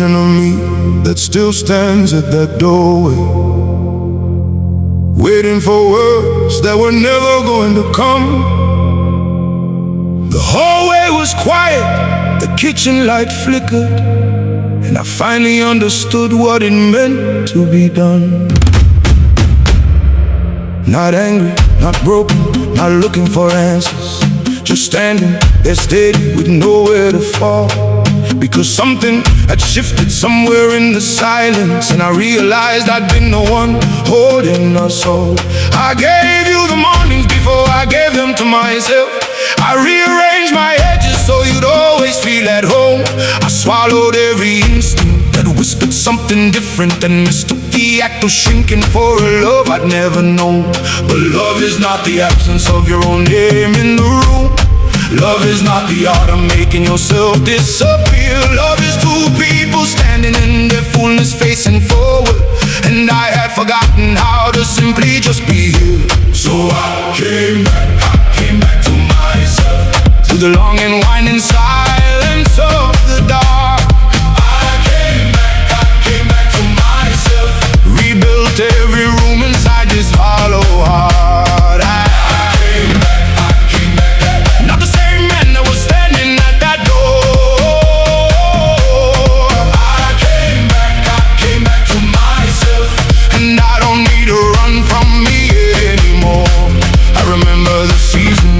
version of me that still stands at that doorway, waiting for words that were never going to come. The hallway was quiet, the kitchen light flickered, and I finally understood what it meant to be done. Not angry, not broken, not looking for answers, just standing there steady with nowhere to fall. Because something had shifted somewhere in the silence, and I realized I'd been the one holding us all. I gave you the mornings before I gave them to myself. I rearranged my edges so you'd always feel at home. I swallowed every instinct that whispered something different, and mistook the act of shrinking for a love I'd never known. But love is not the absence of your own name in the room. Love is not the art of making yourself disappear. Love is two people standing in their fullness facing forward, and I had forgotten how to simply just be here. So I came back to myself, to the long and winding silence of the dark. I came back to myself, rebuilt every room inside this hollow heart.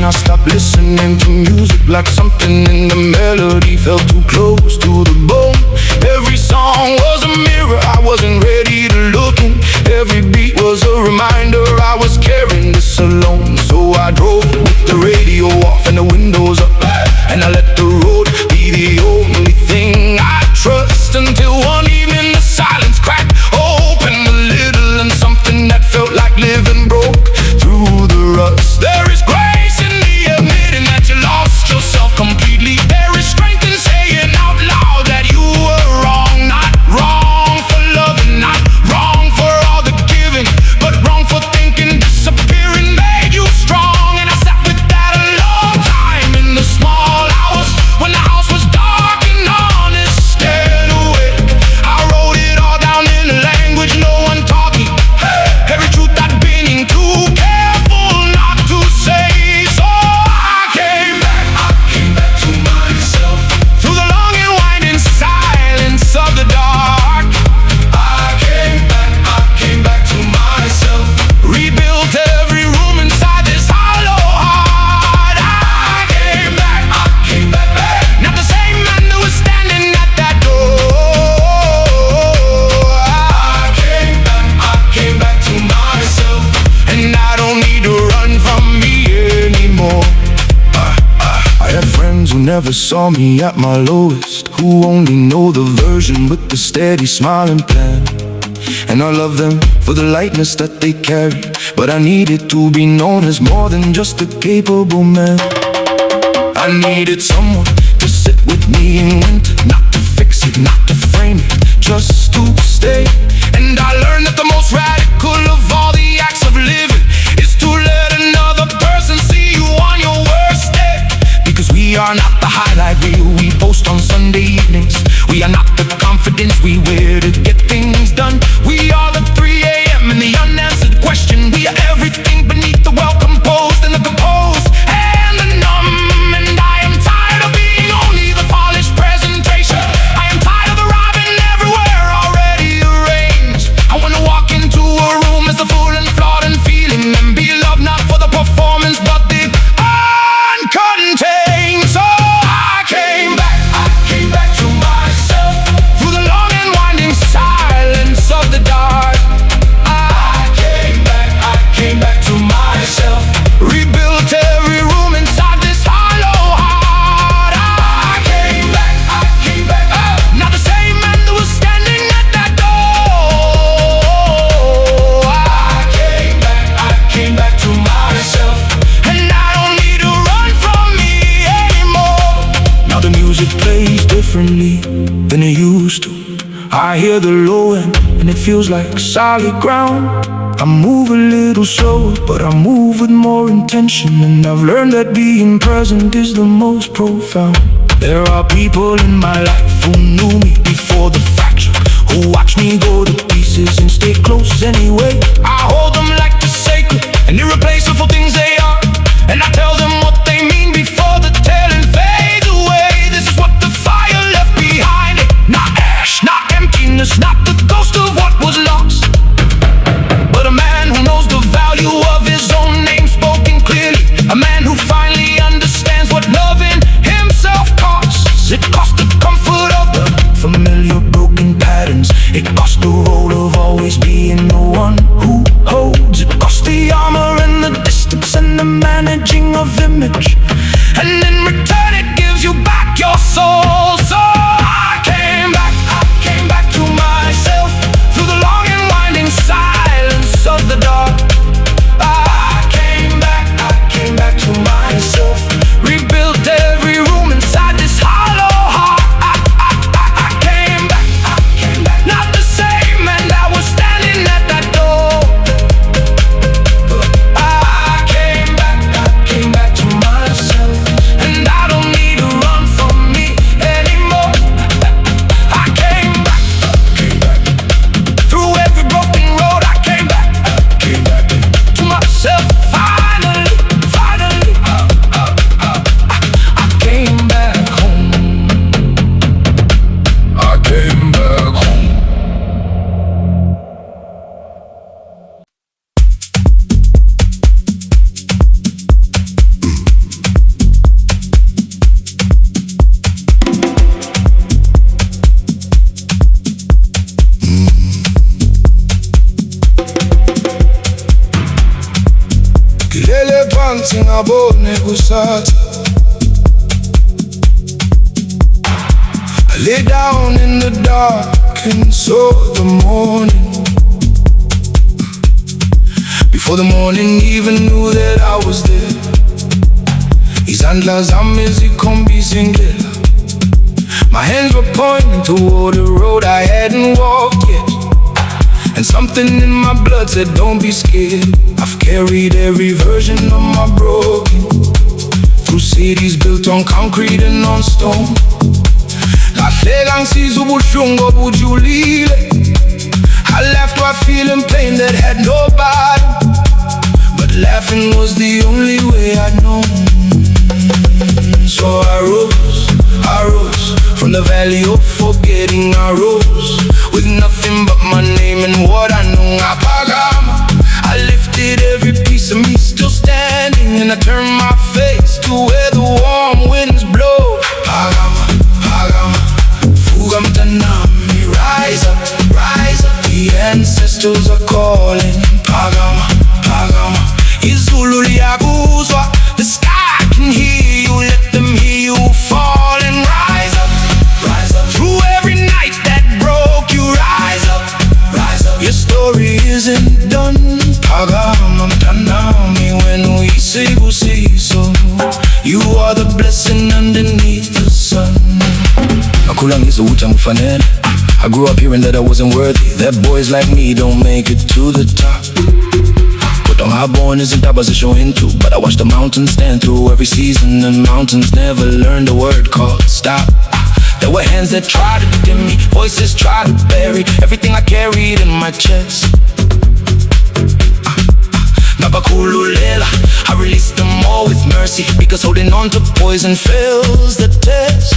I stopped listening to music like something in the melody felt too close to the bone. Every song was a mirror I wasn't ready to look in. Every beat was a reminder I was carrying this alone. So I drove with the radio off and the windows up, and I let the road be the only thing I trust, until one evening the silence cracked open a little, and something that felt like living broke through the rust. There is grace in admitting that you lost yourself completely. There is strength in saying out loud that you were wrong. Not wrong for loving, not wrong for all the giving, but wrong for thinking disappearing made you strong. And I sat with that a long time in the small hours when the house was dark and honest and awake. I wrote it all down in a language no one taught me, every truth I'd been too careful not to say. So of the dark, I came back to myself, rebuilt every room inside this hollow heart. I came back, not the same man who was standing at that door. I came back to myself, and I don't need to run from me anymore. I had friends who never saw me at my lowest, who only know the version with the steady smiling plan. And I love them for the lightness that they carry, but I needed to be known as more than just a capable man. I needed someone to sit with me in winter, not to fix it, not to frame it, just to stay. And I learned that the most radical of all the acts of living is to let another person see you on your worst day. Because we are not the highlight reel we post on Sunday evenings. We are not the confidence we wear to get things done. We are the 3 a.m. and the unanswered question. We are everything beneath the well-composed and the composed and the numb. And I am tired of being only the polished presentation. I am tired of arriving everywhere already arranged. I want to walk into a room as the full and flawed and feeling, and be loved not for the performance but the uncontained. So I came back to myself, through the long and winding silence of the dark. I came back to myself, rebuilt every room inside this hollow heart. I came back, not the same man who was standing at that door. I came back to myself, and I don't need to run from me anymore. Now the music plays differently than it used to. I hear the low end and it feels like solid ground. I move a little slower, but I move with more intention, and I've learned that being present is the most profound. There are people in my life who knew me before the fracture, who watch me go to pieces and stay close anyway. I hold them like the sacred and irreplaceable things they are, and I tell them what they mean before the telling fades away. This is what the fire left behind it. Not ash, not emptiness, not the ghost of what was lost, but a man who knows the value of his own name spoken clearly. A man who finally understands what loving himself costs. It costs the comfort of the familiar broken patterns. It costs the role of always being the one who holds. It costs the armor and the distance and the managing of image, and in return it gives you back your soul. So I came back to myself through the long and winding silence of the dark. I came back to myself, rebuilt every room inside this hollow heart. I came back, not the same man that was standing at that door. I came back to myself, and I don't need to run from me anymore. I came back through every broken road. I came back to myself. Finally, I came back home. I came back home. Kilele phansi ngabone kusasa. I lay down in the dark and saw the morning, before the morning even knew that I was there. Izandla zami zikhombisindlela. My hands were pointing toward a road I hadn't walked yet, and something in my blood said don't be scared. I've carried every version of my broken through cities built on concrete and on stone. Ngahleka ngisiza ubuhlungu obujulile. I laughed while feeling pain that had no bottom, but laughing was the only way I'd known. So I rose from the valley of forgetting. I rose with nothing but my name and what I know. I lifted every piece of me still standing, and I turned my face to where the warm winds blow. Pagama, Fugamtanami, rise up. The ancestors are calling. Pagama, Izulu liyakuzwa. The sky can hear you, let them hear you fall and rise up. Through every night that broke you, rise up. Your story isn't done. Pagama mtanami, when we say so, you are the blessing underneath the sun. Nakhula ngizwa ukuthi angifanele. I grew up hearing that I wasn't worthy, that boys like me don't make it to the top. But on highborn isn't that to show into, but I watched the mountains stand through every season, and mountains never learned a word called stop. There were hands that tried to dim me, voices tried to bury everything I carried in my chest. Ngabakululela, I released them all with mercy, because holding on to poison fails the test.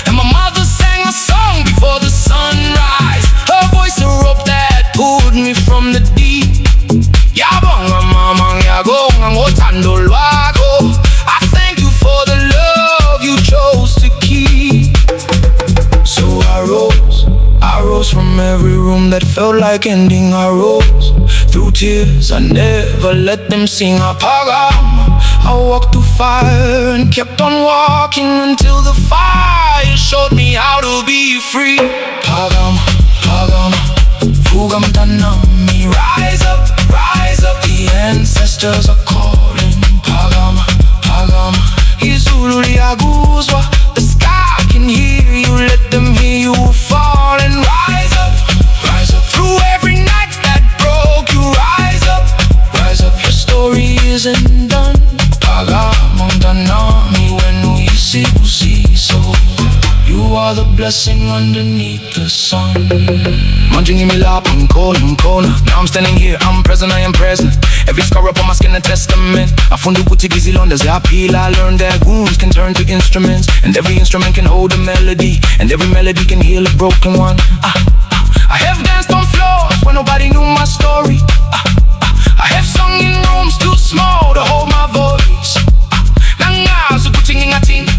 And my mother sang a song before the sunrise, her voice a rope that pulled me from the deep. Yabonga mama ngiyagonga ngothando lwakho. I thank you for the love you chose to keep. So I rose from every room that felt like ending. I rose through tears, I never let them sing. I walked through fire and kept on walking until the fire showed me how to be free. Pagama, Fugamtanami, rise up. The ancestors are calling. Pagama, Izulu liyakuzwa. The sky can hear you, let them hear you fall and rise up. Through every night that broke you, rise up. Your story isn't done. Pagama mtanami, when we see You are the blessing underneath the sun. Munching in me lap, corner. Now I'm standing here, I'm present, I am present. Every scar up on my skin a testament. I found the boutique easy London, I appeal. I learned that wounds can turn to instruments, and every instrument can hold a melody, and every melody can heal a broken one. I have danced on floors when nobody knew my story. I have sung in rooms too small to hold my voice.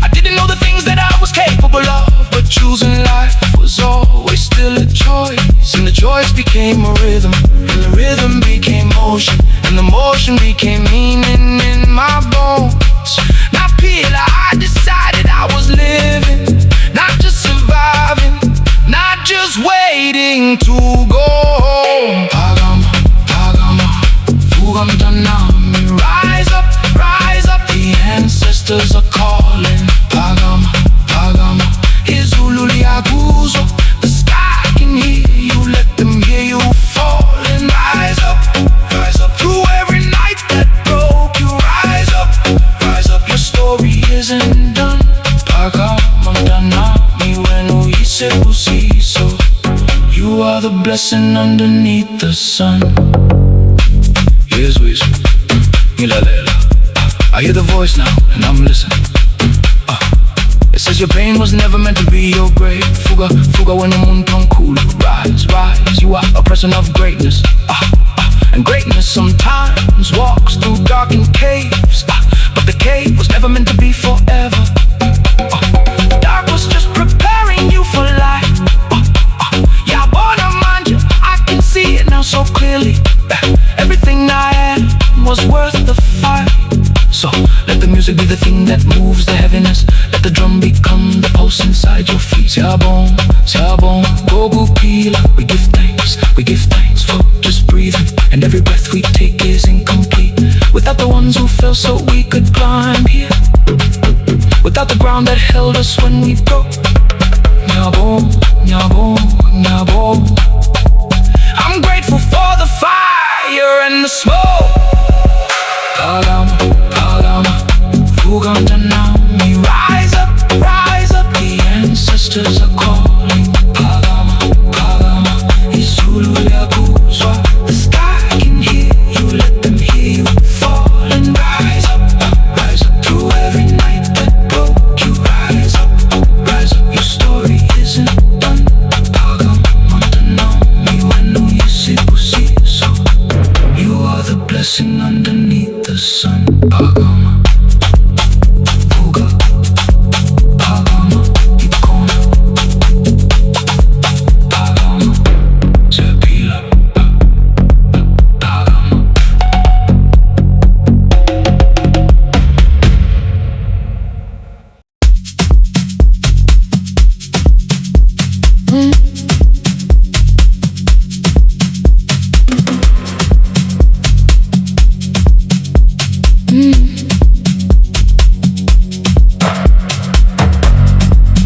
I didn't know the things that I was capable of, but choosing life was always still a choice. And the choice became a rhythm, and the rhythm became motion, and the motion became meaning in my bones. Not Pila, I decided I was living, not just surviving, not just waiting to go home. Pagama, Fugamtanami. Rise up, the ancestors are calling. Pagama, Izululiaguzo. The sky can hear you, let them hear you falling. Rise up, through every night that broke you. Rise up, your story isn't done. Pagama, Danami, when we say so. You are the blessing underneath the sun. Here's whisper, I hear the voice now, and I'm listening. It says your pain was never meant to be your grave. Fuga when the moon tongue cool. Rise, you are a person of greatness. And greatness sometimes walks through darkened caves. But the cave was never meant to be forever. Dark was just preparing you for life. Yeah, born a mind you, I can see it now so clearly. Everything I am was worth the fight. So let the music be the thing that moves the heaviness. Let the drum become the pulse inside your feet. Siabon, Gogu Pila. We give thanks for just breathing. And every breath we take is incomplete without the ones who fell so we could climb here. Without the ground that held us when we broke. Nyabo. I'm grateful for the fire and the smoke. Pagama, Fugantanami. Rise up, the ancestors are calling. Pagama, Izululiaguzo. The sky can hear you, let them hear you falling. Rise up, through every night that broke you. Rise up, your story isn't done. Pagama, Tanami, when you see so. You are the blessing underneath the sun. Pagama, Fuga, Pagama, Ikona, Pagama, Zepila, Pagama.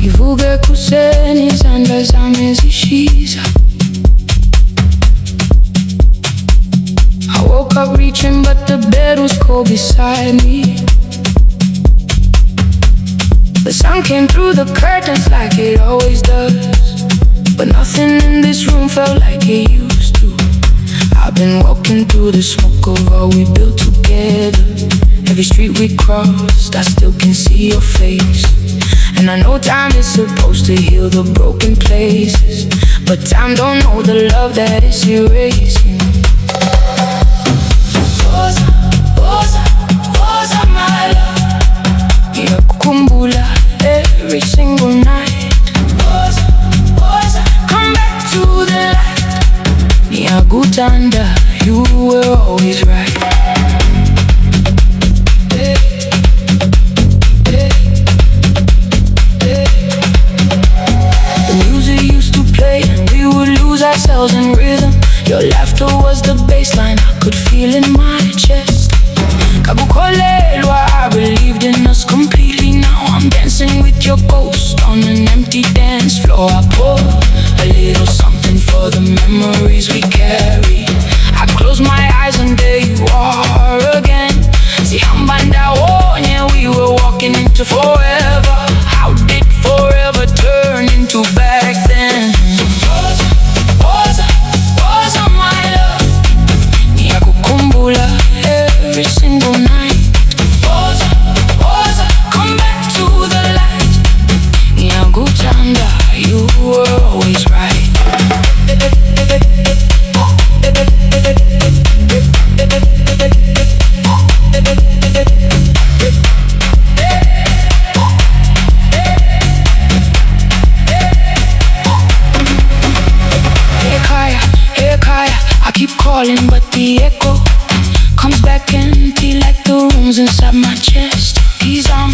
Ivuge kuseni zandla zami zishiza. I woke up reaching but the bed was cold beside me. The sun came through the curtains like it always does, but nothing in this room felt like it used to. I've been walking through the smoke of all we built together. Every street we crossed, I still can see your face. And I know time is supposed to heal the broken places, but time don't know the love that is erasing. Rosa, my love. Kukumbula every single night. Rosa, come back to the light. Nyagutanda, you were always right. Ourselves in rhythm. Your laughter was the baseline I could feel in my chest. Kabukolelwa, I believed in us completely. Now I'm dancing with your ghost on an empty dance floor. I pour a little something for the memories we carry. I close my eyes and there you are again. See, we were walking into forever. How did forever turn keep calling, but the echo comes back empty like the rooms inside my chest. These I'm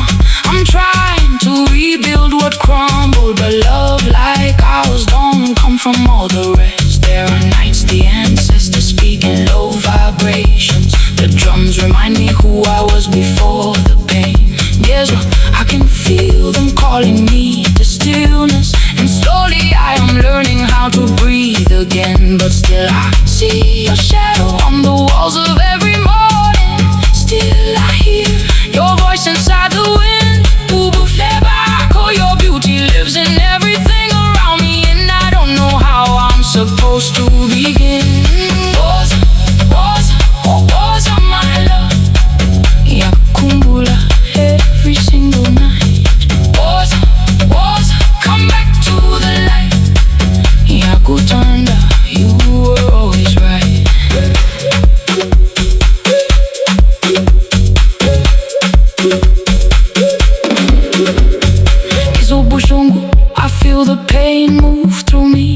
trying to rebuild what crumbled, but love like ours don't come from all the rest. There are nights the ancestors speak in low vibrations. The drums remind me who I was before the pain. Yes, I can feel them calling me to stillness, and slowly I am learning how to breathe again. But still I see your shadow on the walls of every morning. Still I hear your voice inside the wind. Oh, your beauty lives in everything around me, and I don't know how I'm supposed to begin. Was on my love, yakumbula every single night. Was come back to the light, yakutanda, you were always right. I feel the pain move through me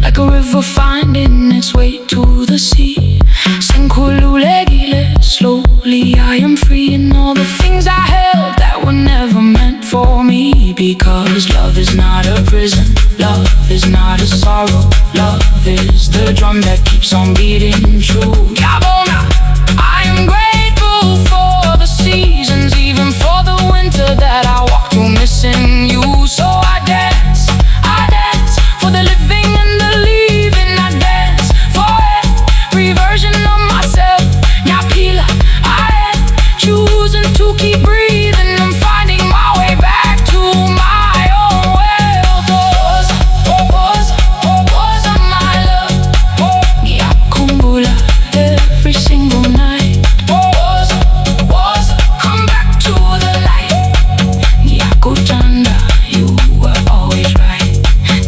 like a river finding its way to the sea. Senkhululegile, slowly I am freeing all the things I held that were never meant for me. Because love is not a prison, love is not a sorrow. Love is the drum that keeps on beating true. Yabona, I am grateful for the seasons, even for the winter that I walked through missing you. So I dance for the living and the leaving. I dance for every version of myself. Nyapila, I am choosing to keep breathing. I'm finding my way back to my own world. Was on my love, yakumbula every single night. Was come back to the light, yakutanda, you were always right.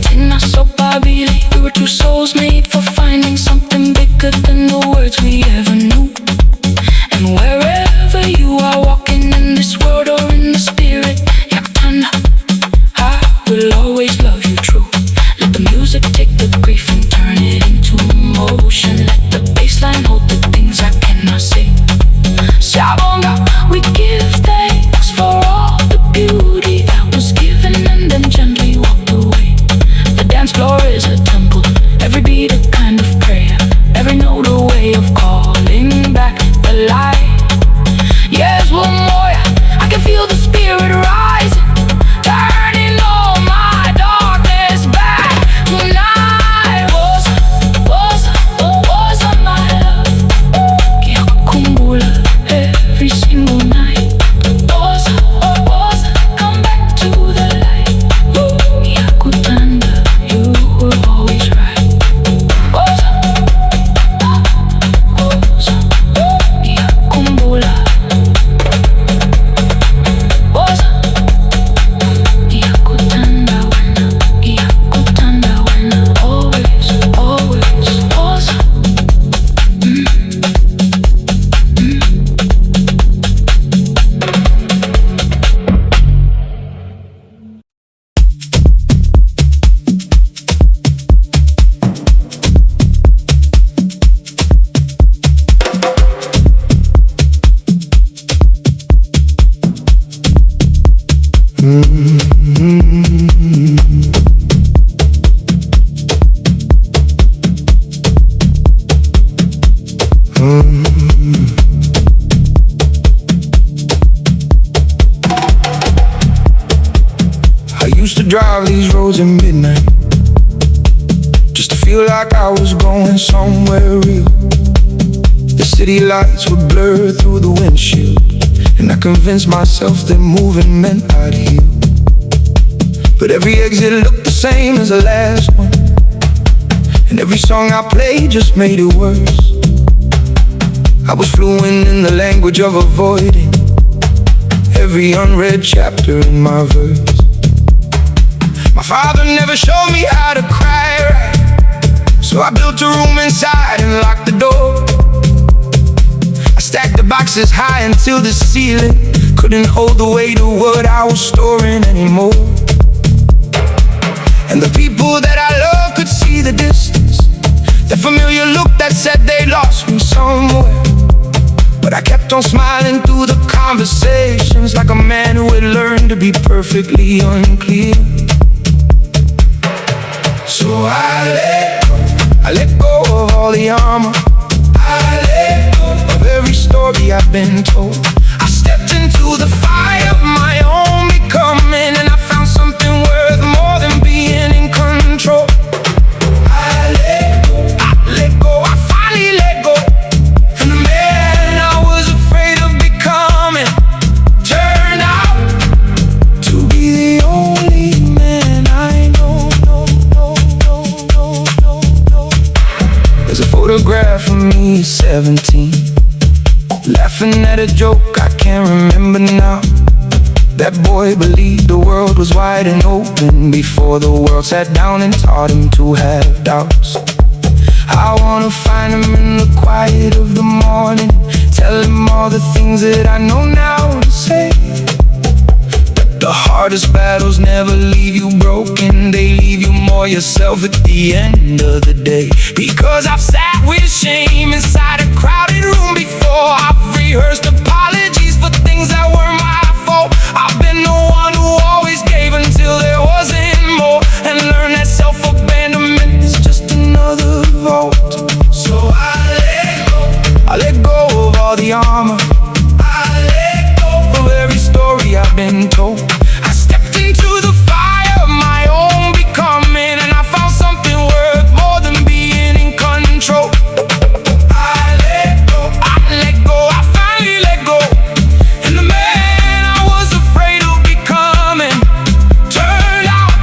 Tina Sopabili, we were two souls made for finding something bigger than the words we ever knew. And wherever you are walking in this world or in the spirit, yakutanda, I will always love you true. Let the music take the grief and turn it into emotion. Let the bassline hold the things I cannot say. Sabonga, we give thanks for all the beauty that was given and then gently walked away. The dance floor is a temple, every beat a kind of prayer, every note a way of calling back the light. Yes, one more, I can feel the spirit rising, turning all my darkness back tonight. Was on my love, yakumbula every single night. Was come back to the light, yakutanda, you were always right. Was yakumbula, was yakutanda when always was. I used to drive these roads at midnight just to feel like I was going somewhere real. The city lights would blur through the windshield, and I convinced myself that moving meant I'd heal. But every exit looked the same as the last one, and every song I played just made it worse. I was fluent in the language of avoiding every unread chapter in my verse. My father never showed me how to cry right, so I built a room inside and locked the door. I stacked the boxes high until the ceiling couldn't hold the weight of what I was storing anymore. And the people that I love could see the distance, that familiar look that said lost me somewhere, but I kept on smiling through the conversations, like a man who had learned to be perfectly unclear. So I let go of all the armor. I let go of every story I've been told. I stepped into the fire of my own becoming, and I found something worth more than being in control. I let go, I finally let go. And the man I was afraid of becoming turned out to be the only man I know. There's a photograph of me at 17, laughing at a joke I can't remember now. That boy believed the world was wide and open before the world sat down and taught him to have doubts. I wanna find him in the quiet of the morning, tell him all the things that I know now to say. The hardest battles never leave you broken, they leave you more yourself at the end of the day. Because I've sat with shame inside a crowded room before. I've rehearsed apologies for things that were my fault. I've been the one who always gave until there wasn't more, and learned that self-abandonment is just another vault. So I let go of all the armor. I let go of every story I've been told. I stepped into the fire of my own becoming, and I found something worth more than being in control. I let go, I finally let go. And the man I was afraid of becoming turned out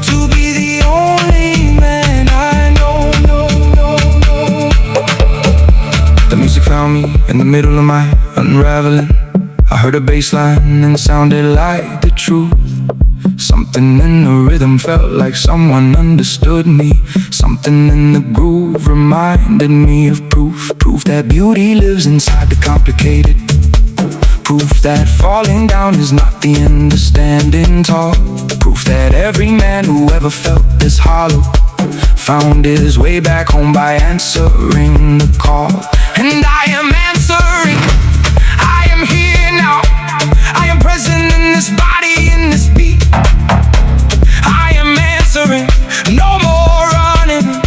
to be the only man I know. The music found me in the middle of my unraveling. I heard a bass line and it sounded like the truth. Something in the rhythm felt like someone understood me. Something in the groove reminded me of proof. Proof that beauty lives inside the complicated. Proof that falling down is not the end of standing tall. Proof that every man who ever felt this hollow found his way back home by answering the call. And I am answering. I am here now. I am present in this body, in this beat. I am answering. No more running.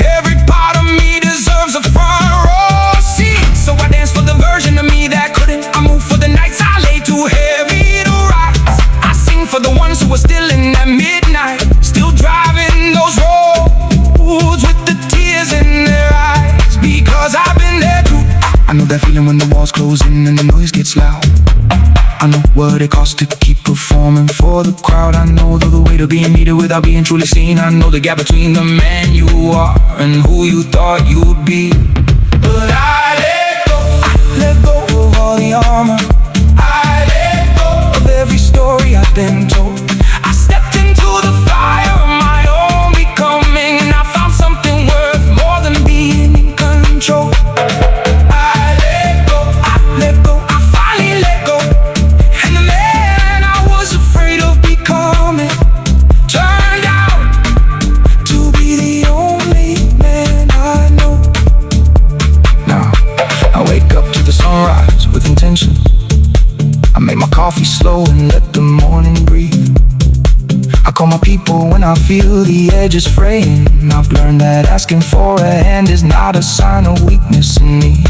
Every part of me deserves a front row seat. So I dance for the version of me that couldn't. I move for the nights I lay too heavy to rise. I sing for the ones who are still in that midnight, still driving those roads with the tears in their eyes. Because I've been there too. I know that feeling when the walls close in and the noise gets loud. I know what it costs to keep performing for the crowd. I know the weight of being needed without being truly seen. I know the gap between the man you are and who you thought you'd be. But I let go of all the armor. I let go of every story I've been told. I stepped into the fire of my own becoming, and I found something worth more than being in control. I make my coffee slow and let the morning breathe. I call my people when I feel the edges fraying. I've learned that asking for a hand is not a sign of weakness in me.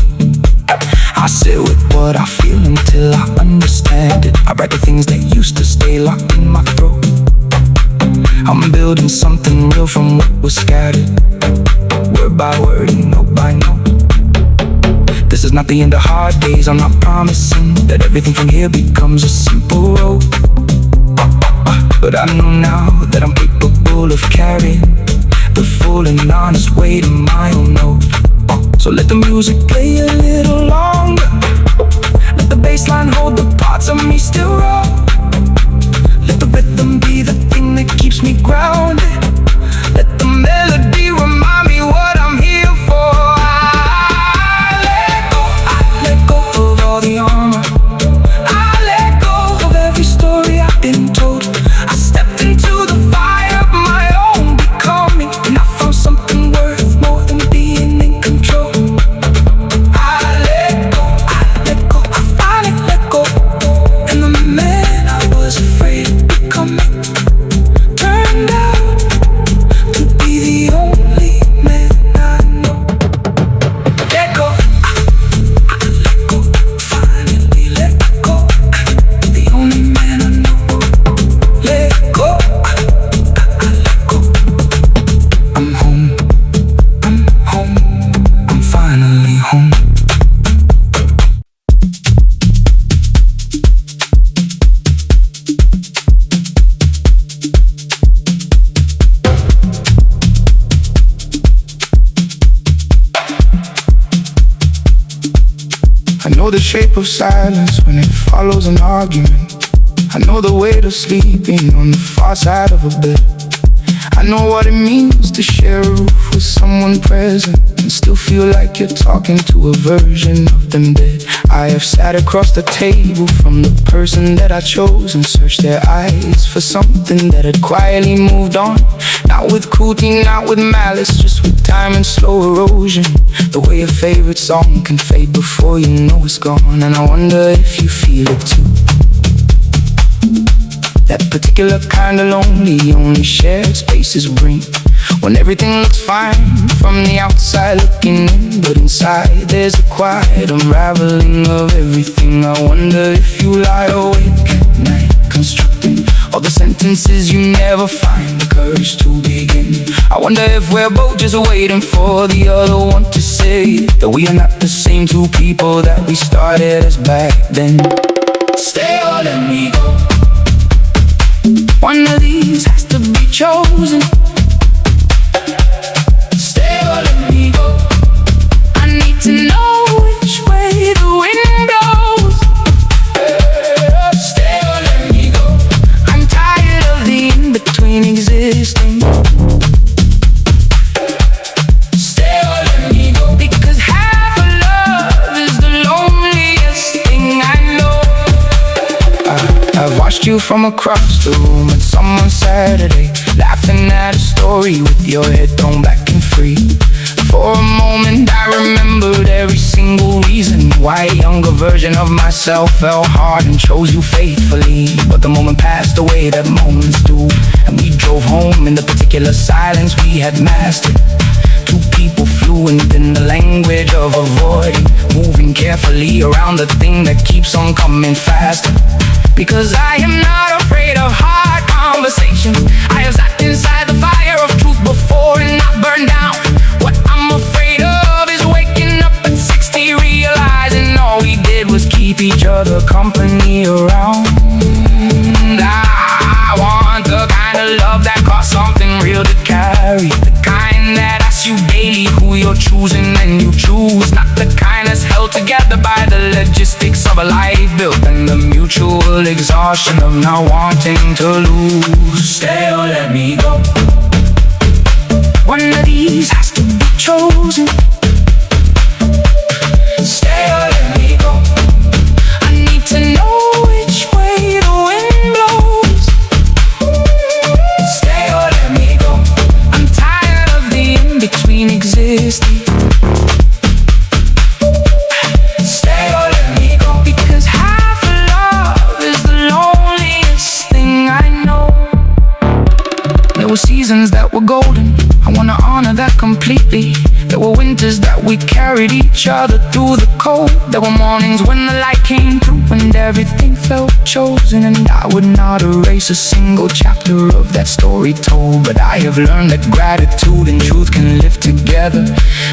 I sit with what I feel until I understand it. I write the things that used to stay locked in my throat. I'm building something real from what was scattered, word by word and note by note. This is not the end of hard days. I'm not promising that everything from here becomes a simple road, but I know now that I'm capable of carrying the full and honest weight of my own note. So let the music play a little longer. Let the bass line hold the parts of me still raw. Let the rhythm be the thing that keeps me grounded. Let the melody remind me what I'm here for. I let go of all the armor. I let go of every story I've been told. I stepped into the fire of my own becoming, and I found something worth more than being in control. know the shape of silence when it follows an argument. I know the weight of sleeping on the far side of a bed. I know what it means to share a roof with someone present and still feel like you're talking to a version of them dead. I have sat across the table from the person that I chose and searched their eyes for something that had quietly moved on. Not with cruelty, not with malice, just with time and slow erosion. The way a favorite song can fade before you know it's gone. And I wonder if you feel it too. That particular kind of lonely, only shared spaces bring. When everything looks fine from the outside looking in, but inside there's a quiet unraveling of everything. I wonder if you lie awake at night constructing all the sentences you never find the courage to begin. I wonder if we're both just waiting for the other one to say that we are not the same two people that we started as back then. Stay or let me go. One of these has to be chosen. Stay or let me go. I need to know which way the wind blows. Stay or let me go. I'm tired of the in-between existing. Stay or let me go. Because half of love is the loneliest thing I know. I've watched you from across the room at someone's Saturday, laughing at a story with your head thrown back and free. For a moment I remembered every single reason why a younger version of myself fell hard and chose you faithfully. But the moment passed away that moments do, and we drove home in the particular silence we had mastered. Two people fluent in the language of avoiding, moving carefully around the thing that keeps on coming faster. Because I am not afraid of hard conversations. I have sat inside the fire of truth before and not burned down. What I'm afraid of is waking up at 60 realizing all we did was keep each other company around. I want the kind of love that costs something real to carry, the kind that asks you daily who you're choosing and you choose, not the kind that's held together by the logistics of a life built and the mutual exhaustion of not wanting to lose. Stay or let me go. One of these has to be chosen. Stay or let me go. I need to know which way the wind blows. Stay or let me go. I'm tired of the in-between existing. Stay or let me go. Because half of love is the loneliest thing I know. There were seasons that were golden, I wanna honor that completely. There were winters that we carried each other through the cold. There were mornings when the light came through and everything felt chosen. And I would not erase a single chapter of that story told. But I have learned that gratitude and truth can live together.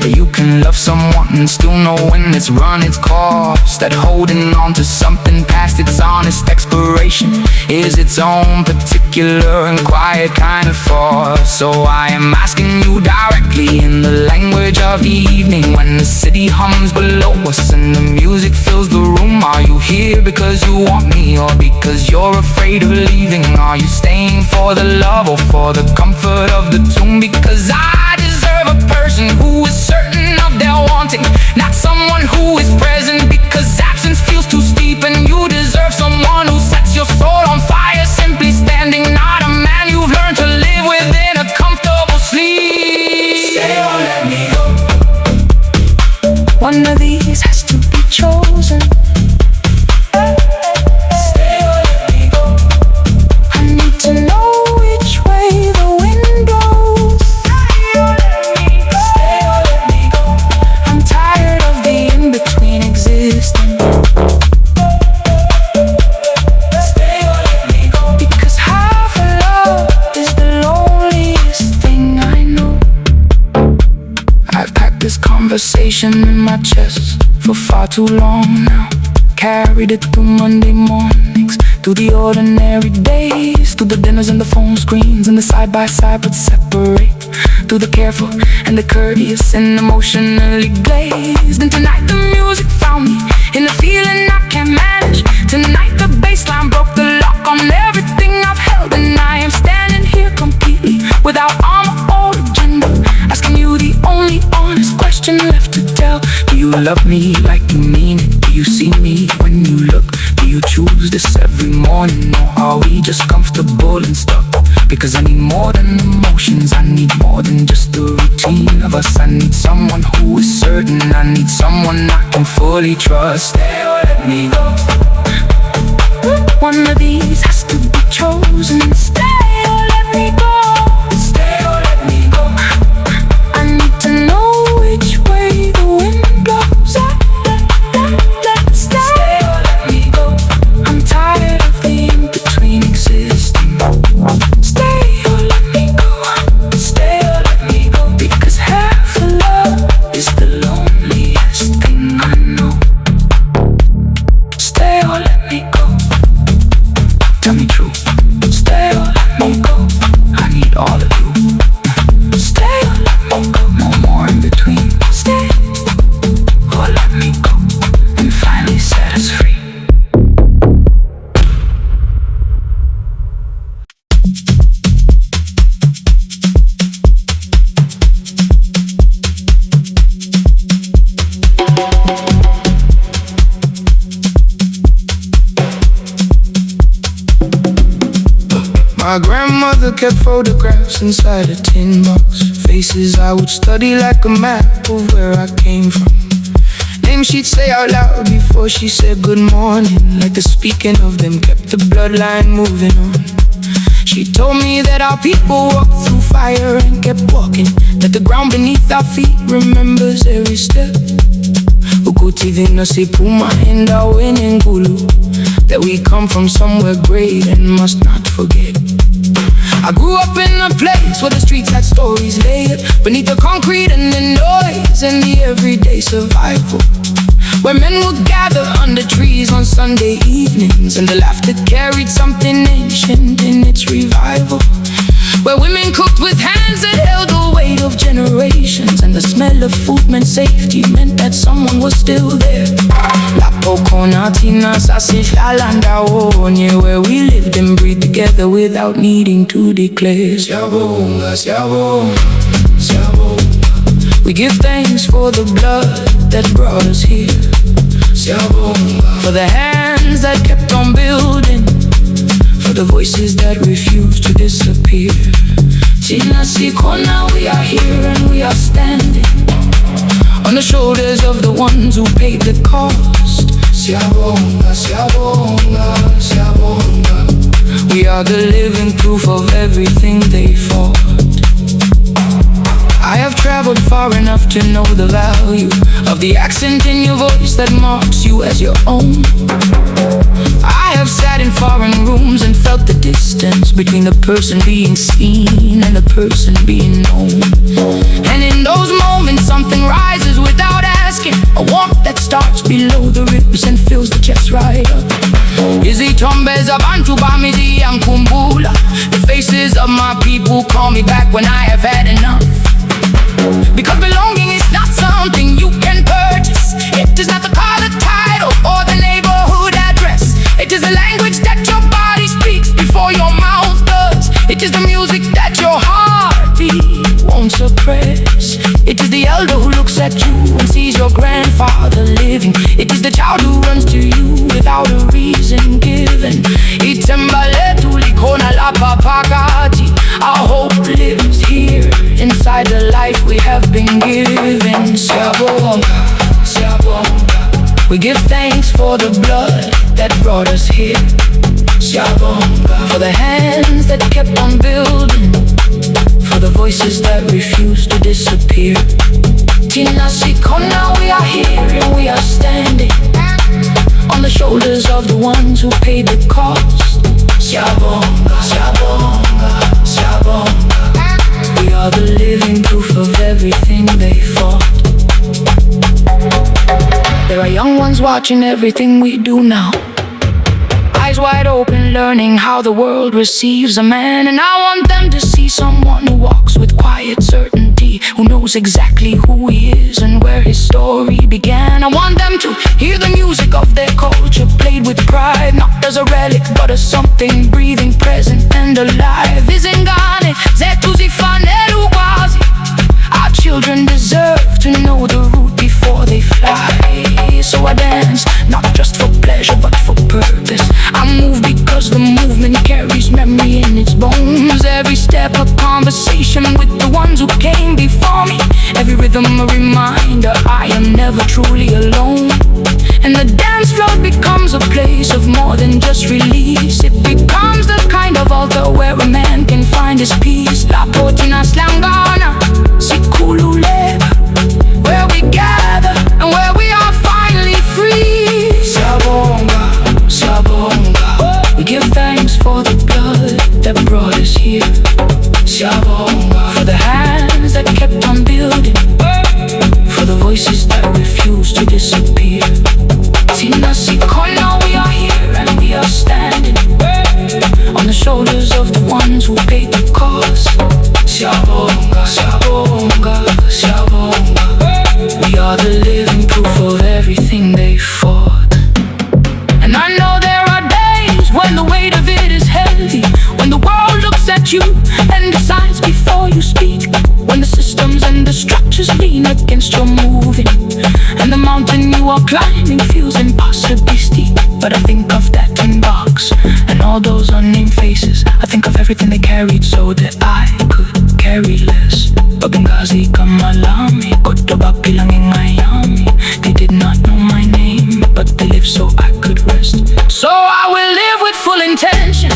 That you can love someone and still know when it's run its course. That holding on to something past its honest expiration is its own particular and quiet kind of force. So I am asking you directly in the language of the evening, when the city hums below us and the music fills the room. Are you here because you want me, or because you're afraid of leaving? Are you staying for the love or for the comfort of the tomb? Because I deserve a person who is certain of their wanting, not someone who is present because absence feels too steep. And you deserve someone who sets your soul on fire, simply standing, not a man you've learned to live within a comfortable sleep. Stay or let me go. One of these has to be chosen. Stay or let me go. I need to know which way the wind blows. Stay or let me go. I'm tired of the in-between existing. Stay or let me go. Because half of love is the loneliest thing I know. I've packed this conversation in my chest for far too long now. Carried it through Monday mornings, through the ordinary days, through the dinners and the phone screens and the side-by-side but separate, through the careful and the courteous and emotionally glazed. And tonight the music found me in the feeling I can't manage. Tonight the baseline broke the lock on everything I've held, and I am standing here completely without armor or agenda, asking you the only honest question left to tell. Do you love me like you mean it? Do you see me when you look? Do you choose this every morning, or are we just comfortable and stuck? Because I need more than emotions, I need more than just the routine of us. I need someone who is certain, I need someone I can fully trust. Stay or let me go. One of these has to be chosen. Stay or let me go. Stay or let me go. I need to know which way the wind blows. Let's stay or let me go. I'm tired of the in-between existing. Stay or let me go. Stay or let me go. Because half of love is the loneliest thing I know. Stay or let me go. Tell me true. Stay or let me go. I need all of you. Stay or let me go. No more in between. Stay or let me go, and finally set us free. My grandmother kept photographs inside a tin box, faces I would study like a map of where I came from. Names she'd say out loud before she said good morning, like the speaking of them kept the bloodline moving on. She told me that our people walked through fire and kept walking, that the ground beneath our feet remembers every step. Ukuti vina se puma enda winning gulu, that we come from somewhere great and must not forget. I grew up in a place where the streets had stories laid beneath the concrete and the noise and the everyday survival, where men would gather under trees on Sunday evenings, and the laughter carried something ancient in its revival, where women cooked with hands that held the weight of generations, and the smell of food meant safety, meant that someone was still there. Where we lived and breathed together without needing to declare. Siyabonga, siyabonga, siyabonga. We give thanks for the blood that brought us here. Siyabonga. For the hands that kept on building, for the voices that refuse to disappear. Tina Sikona, we are here and we are standing on the shoulders of the ones who paid the cost. Siyabonga, siyabonga, siyabonga. We are the living proof of everything they fought. I have traveled far enough to know the value of the accent in your voice that marks you as your own. I have sat in foreign rooms and felt the distance between the person being seen and the person being known. And in those moments something rises without asking, a warmth that starts below the ribs and fills the chest right up. Izithombe zabantu bamizi yankumbula, the faces of my people call me back when I have had enough. Because belonging is not something you can purchase. It is not the color, title, or the neighborhood address. It is the language that your body speaks before your mouth does. It is the music that your heartbeat won't suppress. It is the elder who looks at you and sees your grandfather living. It is the child who runs to you without a reason given. Itembale tulikona la papagati. Our hope lives here inside the life we have been given. Siyabonga, siyabonga. We give thanks for the blood that brought us here. Siyabonga. For the hands that kept on building, for the voices that refuse to disappear. Tina Sikona, we are here and we are standing on the shoulders of the ones who paid the cost. Siyabonga, siyabonga, siyabonga. We are the living proof of everything they fought. There are young ones watching everything we do now. I eyes wide open, learning how the world receives a man. And I want them to see someone who walks with quiet certainty, who knows exactly who he is and where his story began. I want them to hear the music of their culture played with pride, not as a relic but as something breathing, present and alive. Izingane zethu zifanele ukwazi. Our children deserve to know the route before they fly. So I dance, not just for pleasure but for purpose. I move because the movement carries memory in its bones. Every step a conversation with the ones who came before me. Every rhythm a reminder I am never truly alone. And the dance floor becomes a place of more than just release. It becomes the kind of altar where a man can find his peace. La Potina Slangana, Sikululeba, where we gather and where we are finally free. Siyabonga, siyabonga, we give thanks for the blood that brought us here. Siyabonga, for the hands that kept on building, for the voices that refuse to disappear. Tina Sikona, we are here and we are standing on the shoulders of the ones who paid the cost. Siyabonga, siyabonga, siyabonga, we are the living proof of everything they fought. And I know there are days when the weight of it is heavy, when the world looks at you and decides before you speak, when the systems and the structures lean against your moving, and the mountain you are climbing feels impossibly steep. But I think of that tin box and all those unnamed faces. I think of everything they carried so that I could carry less. Babengazi kamalami, kotobapi lang ingayami. They did not know my name, but they lived so I could rest. So I will live with full intention.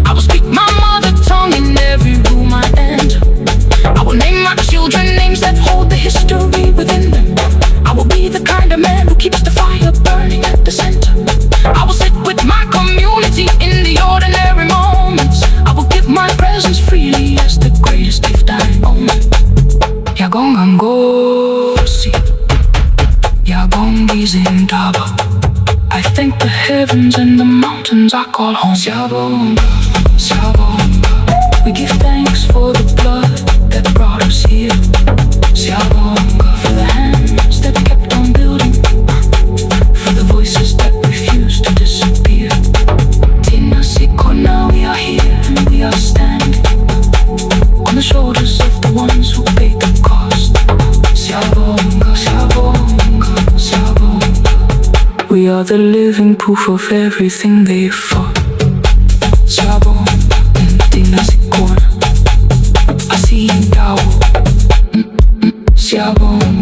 I will speak my mother tongue in every room I enter. I will name my children names that hold the history within them. I will be the kind of man who keeps the fire burning at the center. I will sit with my community in the ordinary moments. I will give my presence freely as the greatest gift I own. Yagongangosi, Yagongizindaba. I thank the heavens and the mountains I call home. Siyabonga, siyabonga, we give thanks for the blood that brought us here. Siyabonga, for the hands that kept on building, for the voices that refuse to disappear. Tina Sikona, we are here and we are standing on the shoulders of the ones who paid the cost. Siyabonga, siyabonga, siyabonga, we are the living proof of everything they fought. Siyabonga, Tina Sikona, Asindawo, Siyabonga.